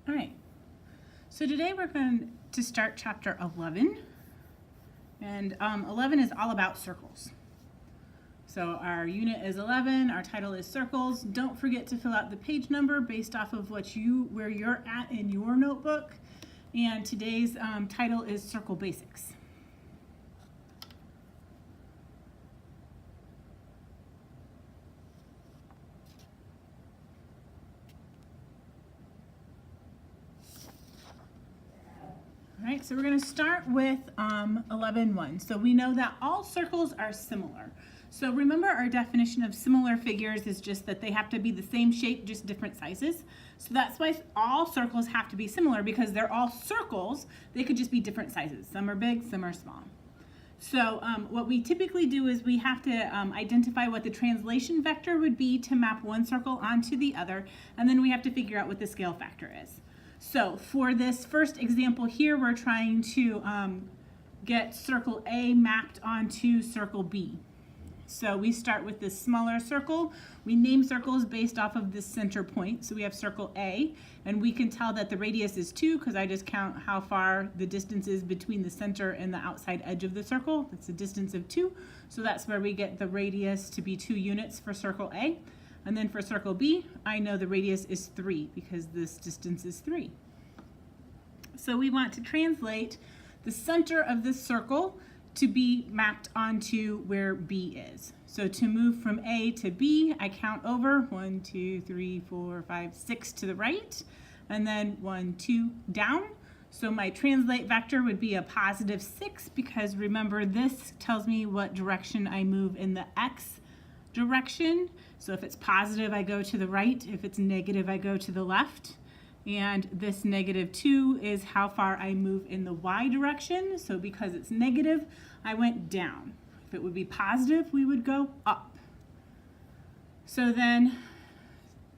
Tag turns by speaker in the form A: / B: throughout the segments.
A: All right, so today we're going to start chapter 11, and 11 is all about circles. So our unit is 11, our title is circles. Don't forget to fill out the page number based off of where you're at in your notebook, and today's title is Circle Basics. All right, so we're going to start with 11.1. So we know that all circles are similar. So remember, our definition of similar figures is just that they have to be the same shape, just different sizes. So that's why all circles have to be similar, because they're all circles. They could just be different sizes. Some are big, some are small. So what we typically do is we have to identify what the translation vector would be to map one circle onto the other, and then we have to figure out what the scale factor is. So for this first example here, we're trying to get circle A mapped onto circle B. So we start with this smaller circle. We name circles based off of this center point. So we have circle A, and we can tell that the radius is 2 because I just count how far the distance is between the center and the outside edge of the circle. That's a distance of 2. So that's where we get the radius to be 2 units for circle A. And then for circle B, I know the radius is 3 because this distance is 3. So we want to translate the center of this circle to be mapped onto where B is. So to move from A to B, I count over 1, 2, 3, 4, 5, 6 to the right, and then 1, 2 down. So my translate vector would be a positive 6, because remember, this tells me what direction I move in the X direction. So if it's positive, I go to the right. If it's negative, I go to the left. And this negative 2 is how far I move in the Y direction. So because it's negative, I went down. If it would be positive, we would go up. So then,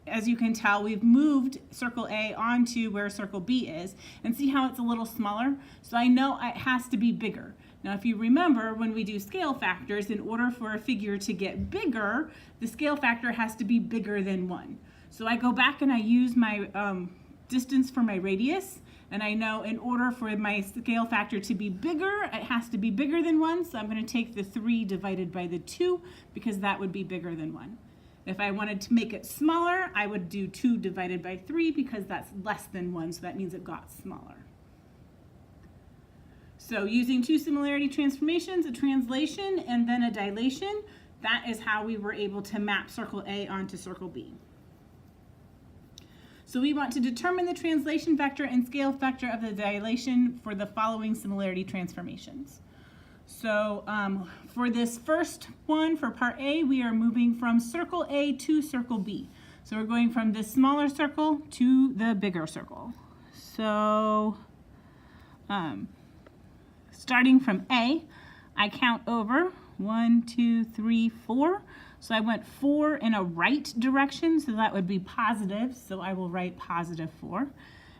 A: as you can tell, we've moved circle A onto where circle B is, and see how it's a little smaller? So I know it has to be bigger. Now, if you remember, when we do scale factors, in order for a figure to get bigger, the scale factor has to be bigger than 1. So I go back and I use my distance for my radius, and I know in order for my scale factor to be bigger, it has to be bigger than 1. So I'm going to take the 3 divided by the 2, because that would be bigger than 1. If I wanted to make it smaller, I would do 2 divided by 3, because that's less than 1, so that means it got smaller. So using 2 similarity transformations, a translation, and then a dilation, that is how we were able to map circle A onto circle B. So we want to determine the translation vector and scale factor of the dilation for the following similarity transformations. So for this first one, for part A, we are moving from circle A to circle B. So we're going from this smaller circle to the bigger circle. So starting from A, I count over 1, 2, 3, 4. So I went 4 in a right direction, so that would be positive. So I will write positive 4.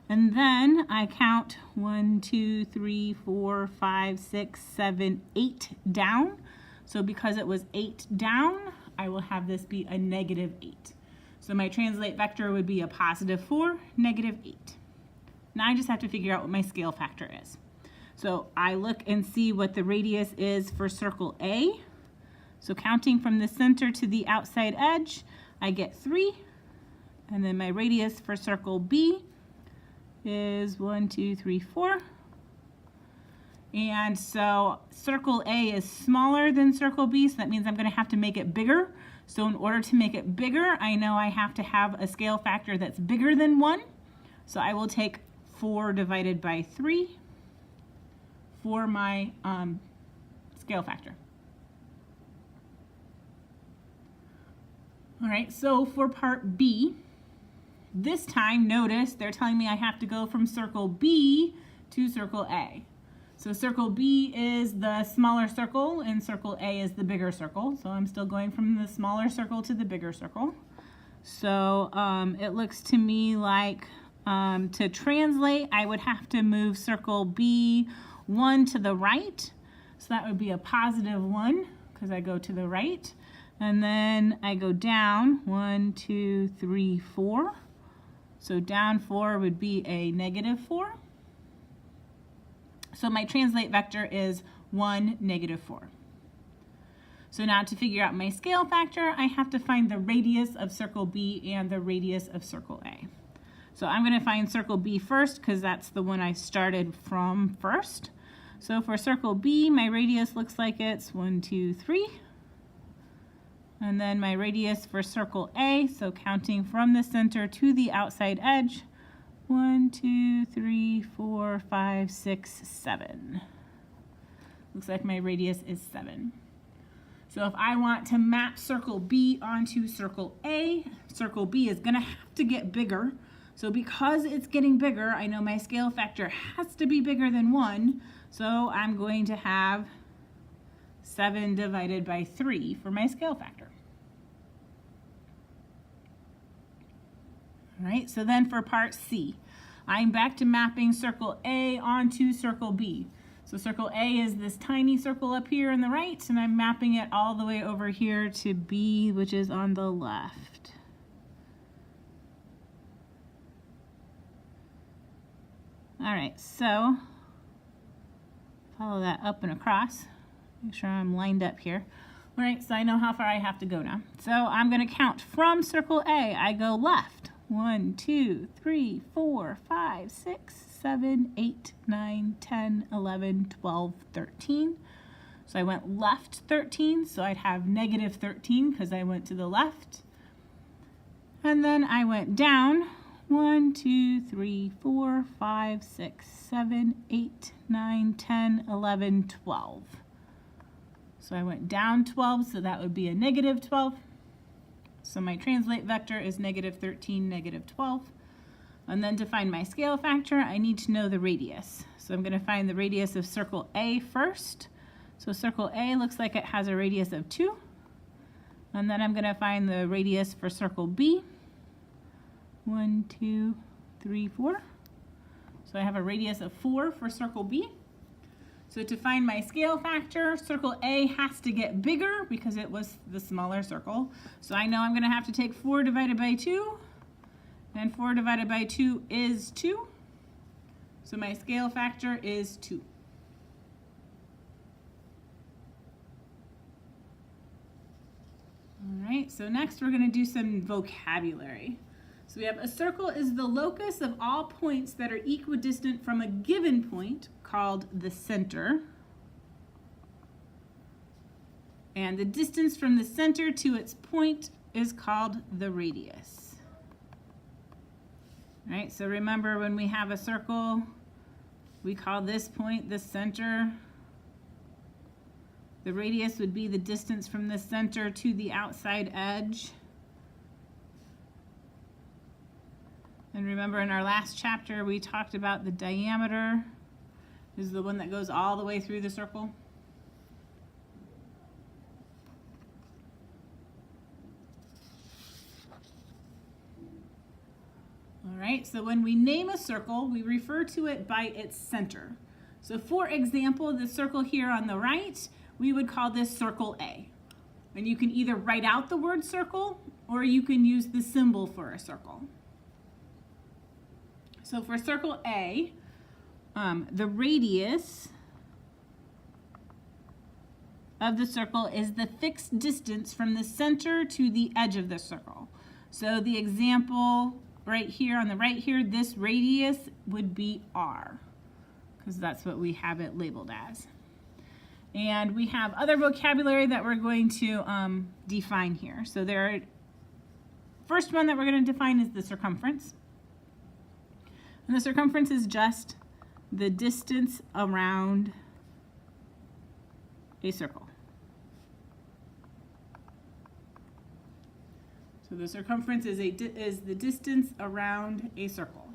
A: And then I count 1, 2, 3, 4, 5, 6, 7, 8 down. So because it was 8 down, I will have this be a negative 8. So my translate vector would be a positive 4, negative 8. Now I just have to figure out what my scale factor is. So I look and see what the radius is for circle A. So counting from the center to the outside edge, I get 3. And then my radius for circle B is 1, 2, 3, 4. And so circle A is smaller than circle B, so that means I'm going to have to make it bigger. So in order to make it bigger, I know I have to have a scale factor that's bigger than 1. So I will take 4 divided by 3 for my scale factor. All right, so for part B, this time, notice they're telling me I have to go from circle B to circle A. So circle B is the smaller circle and circle A is the bigger circle. So I'm still going from the smaller circle to the bigger circle. So it looks to me like to translate, I would have to move circle B 1 to the right. So that would be a positive 1 because I go to the right. And then I go down 1, 2, 3, 4. So down 4 would be a negative 4. So my translate vector is 1, negative 4. So now to figure out my scale factor, I have to find the radius of circle B and the radius of circle A. So I'm going to find circle B first because that's the one I started from first. So for circle B, my radius looks like it's 1, 2, 3. And then my radius for circle A, so counting from the center to the outside edge, 1, 2, 3, 4, 5, 6, 7. Looks like my radius is 7. So if I want to map circle B onto circle A, circle B is going to have to get bigger. So because it's getting bigger, I know my scale factor has to be bigger than 1. So I'm going to have 7 divided by 3 for my scale factor. All right, so then for part C, I'm back to mapping circle A onto circle B. So circle A is this tiny circle up here on the right, and I'm mapping it all the way over here to B, which is on the left. All right, so follow that up and across. Make sure I'm lined up here. All right, so I know how far I have to go now. So I'm going to count from circle A. I go left. 1, 2, 3, 4, 5, 6, 7, 8, 9, 10, 11, 12, 13. So I went left 13, so I'd have negative 13 because I went to the left. And then I went down 1, 2, 3, 4, 5, 6, 7, 8, 9, 10, 11, 12. So I went down 12, so that would be a negative 12. So my translate vector is negative 13, negative 12. And then to find my scale factor, I need to know the radius. So I'm going to find the radius of circle A first. So circle A looks like it has a radius of 2. And then I'm going to find the radius for circle B. 1, 2, 3, 4. So I have a radius of 4 for circle B. So to find my scale factor, circle A has to get bigger because it was the smaller circle. So I know I'm going to have to take 4 divided by 2. And 4 divided by 2 is 2. So my scale factor is 2. All right, so next we're going to do some vocabulary. So we have a circle is the locus of all points that are equidistant from a given point, called the center. And the distance from the center to its point is called the radius. All right, so remember when we have a circle, we call this point the center. The radius would be the distance from the center to the outside edge. And remember in our last chapter, we talked about the diameter is the one that goes all the way through the circle. All right, so when we name a circle, we refer to it by its center. So for example, the circle here on the right, we would call this circle A. And you can either write out the word circle or you can use the symbol for a circle. So for circle A, the radius of the circle is the fixed distance from the center to the edge of the circle. So the example right here on the right here, this radius would be R, because that's what we have it labeled as. And we have other vocabulary that we're going to define here. So first one that we're going to define is the circumference. And the circumference is just the distance around a circle. So the circumference is the distance around a circle.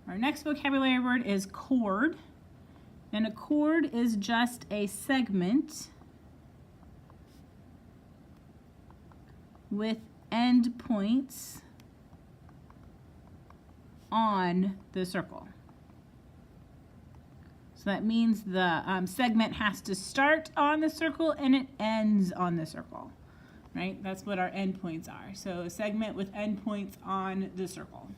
A: Our next vocabulary word is chord. And a chord is just a segment with endpoints on the circle. So that means the segment has to start on the circle and it ends on the circle. right? That's what our endpoints are. So a segment with endpoints on the circle.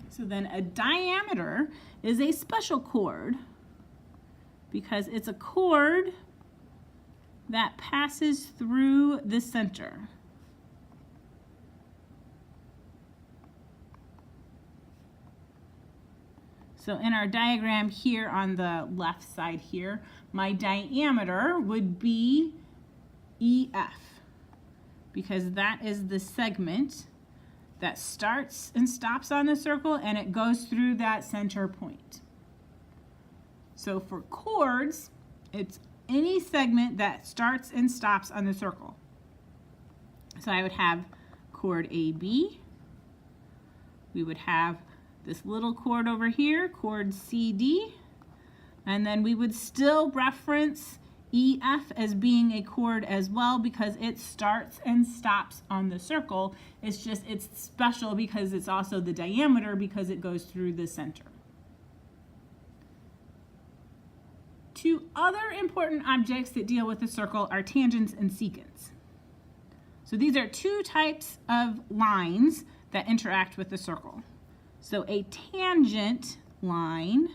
A: So then a diameter is a special chord because it's a chord that passes through the center. So in our diagram here on the left side here, my diameter would be EF because that is the segment that starts and stops on the circle and it goes through that center point. So for chords, it's any segment that starts and stops on the circle. So I would have chord AB. We would have this little chord over here, chord CD. And then we would still reference EF as being a chord as well because it starts and stops on the circle. It's just, it's special because it's also the diameter because it goes through the center. Two other important objects that deal with the circle are tangents and secants. So these are two types of lines that interact with the circle. So a tangent line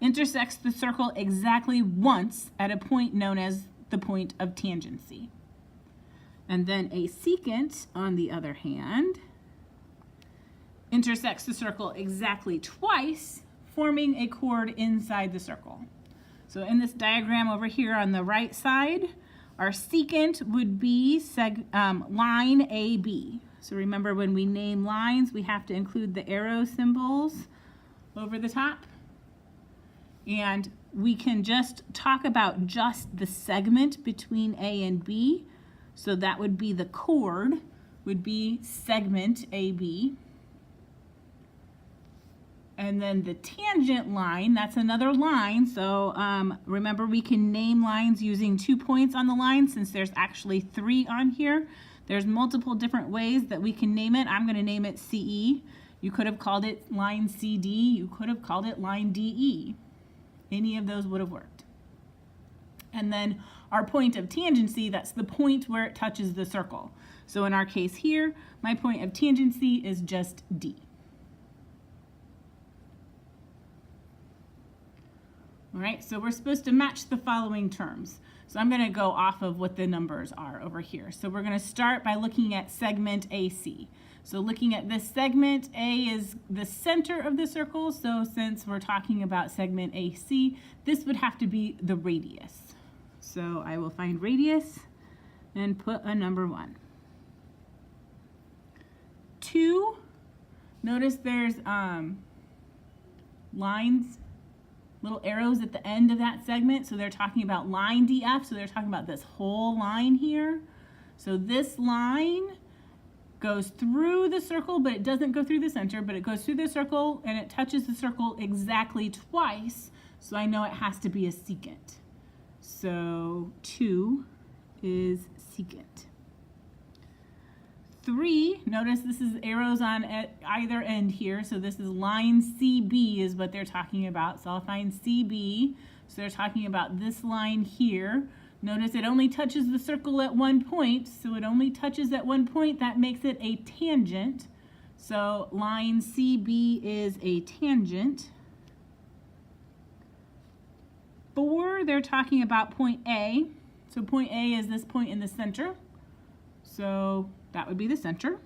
A: intersects the circle exactly once at a point known as the point of tangency. And then a secant, on the other hand, intersects the circle exactly twice, forming a chord inside the circle. So in this diagram over here on the right side, our secant would be line AB. So remember, when we name lines, we have to include the arrow symbols over the top. And we can just talk about just the segment between A and B. So that would be the chord, would be segment AB. And then the tangent line, that's another line. So remember, we can name lines using 2 points on the line since there's actually 3 on here. There's multiple different ways that we can name it. I'm going to name it CE. You could have called it line CD. You could have called it line DE. Any of those would have worked. And then our point of tangency, that's the point where it touches the circle. So in our case here, my point of tangency is just D. All right, so we're supposed to match the following terms. So I'm going to go off of what the numbers are over here. So we're going to start by looking at segment AC. So looking at this segment, A is the center of the circle. So since we're talking about segment AC, this would have to be the radius. So I will find radius and put a number 1. 2, notice there's lines, little arrows at the end of that segment. So they're talking about line DF. So they're talking about this whole line here. So this line goes through the circle, but it doesn't go through the center, but it goes through the circle and it touches the circle exactly twice. So I know it has to be a secant. So 2 is secant. 3, notice this is arrows on at either end here. So this is line CB is what they're talking about. So I'll find CB. So they're talking about this line here. Notice it only touches the circle at one point. So it only touches at one point. That makes it a tangent. So line CB is a tangent. 4, they're talking about point A. So point A is this point in the center. So that would be the center.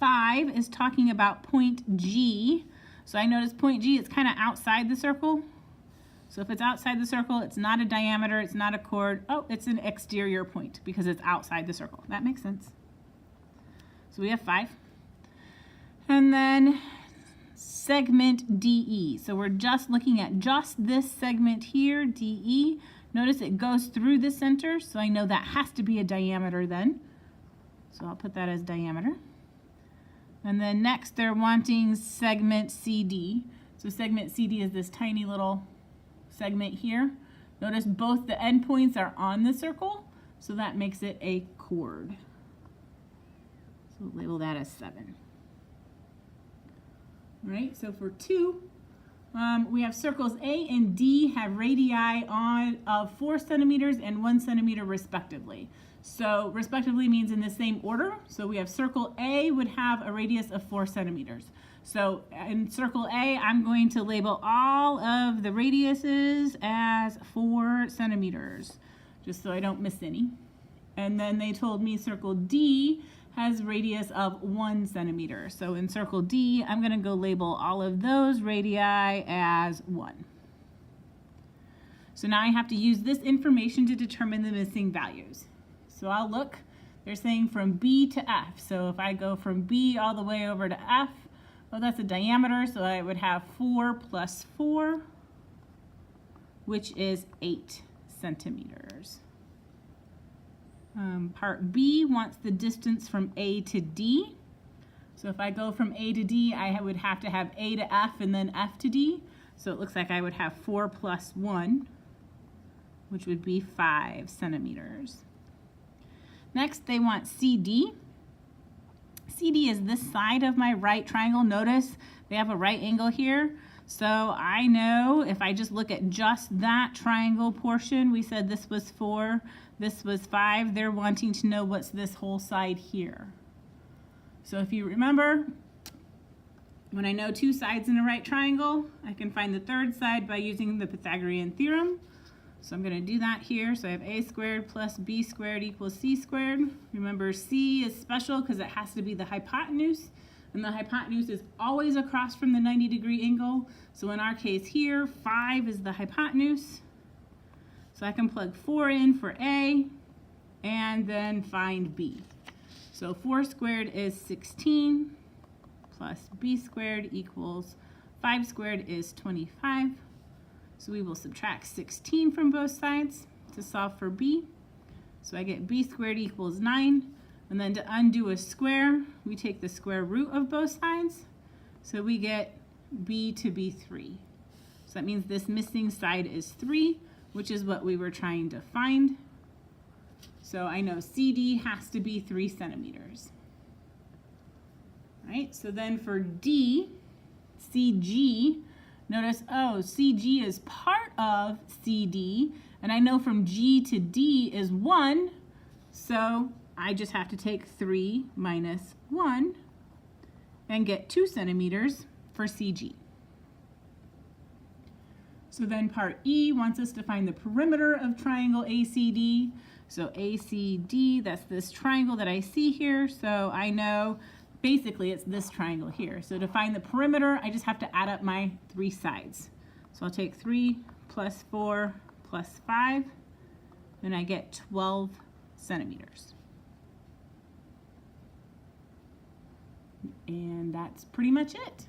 A: 5 is talking about point G. So I notice point G is kind of outside the circle. So if it's outside the circle, it's not a diameter, it's not a chord. Oh, it's an exterior point because it's outside the circle. That makes sense. So we have 5. And then segment DE. So we're just looking at just this segment here, DE. Notice it goes through the center, so I know that has to be a diameter then. So I'll put that as diameter. And then next they're wanting segment CD. So segment CD is this tiny little segment here. Notice both the endpoints are on the circle, so that makes it a chord. So we'll label that as 7. All right, so for 2, We have circles A and D have radii of 4 centimeters and 1 centimeter respectively. So respectively means in the same order. So we have circle A would have a radius of 4 centimeters. So in circle A, I'm going to label all of the radiuses as 4 centimeters, just so I don't miss any. And then they told me circle D has radius of 1 centimeter. So in circle D, I'm going to go label all of those radii as 1. So now I have to use this information to determine the missing values. So I'll look, they're saying from B to F. So if I go from B all the way over to F, oh, that's a diameter, so I would have 4 plus 4, which is 8 centimeters. Part B wants the distance from A to D. So if I go from A to D, I would have to have A to F and then F to D. So it looks like I would have 4 plus 1, which would be 5 centimeters. Next, they want CD. CD is this side of my right triangle. Notice they have a right angle here. So I know if I just look at just that triangle portion, we said this was 4, this was 5. They're wanting to know what's this whole side here. So if you remember, when I know 2 sides in a right triangle, I can find the third side by using the Pythagorean theorem. So I'm going to do that here. So I have a squared plus b squared equals c squared. Remember, c is special because it has to be the hypotenuse. And the hypotenuse is always across from the 90-degree angle. So in our case here, 5 is the hypotenuse. So I can plug 4 in for A and then find B. So 4 squared is 16 plus b squared equals 5 squared is 25. So we will subtract 16 from both sides to solve for b. So I get b squared equals 9. And then to undo a square, we take the square root of both sides. So we get b to be 3. So that means this missing side is 3, which is what we were trying to find. So I know CD has to be 3 centimeters. All right, so then for D, CG, notice, oh, CG is part of CD, and I know from G to D is 1, so I just have to take 3 minus 1 and get 2 centimeters for CG. So then part E wants us to find the perimeter of triangle ACD. So ACD, that's this triangle that I see here, so I know basically it's this triangle here. So to find the perimeter, I just have to add up my 3 sides. So I'll take 3 plus 4 plus 5, and I get 12 centimeters. And that's pretty much it.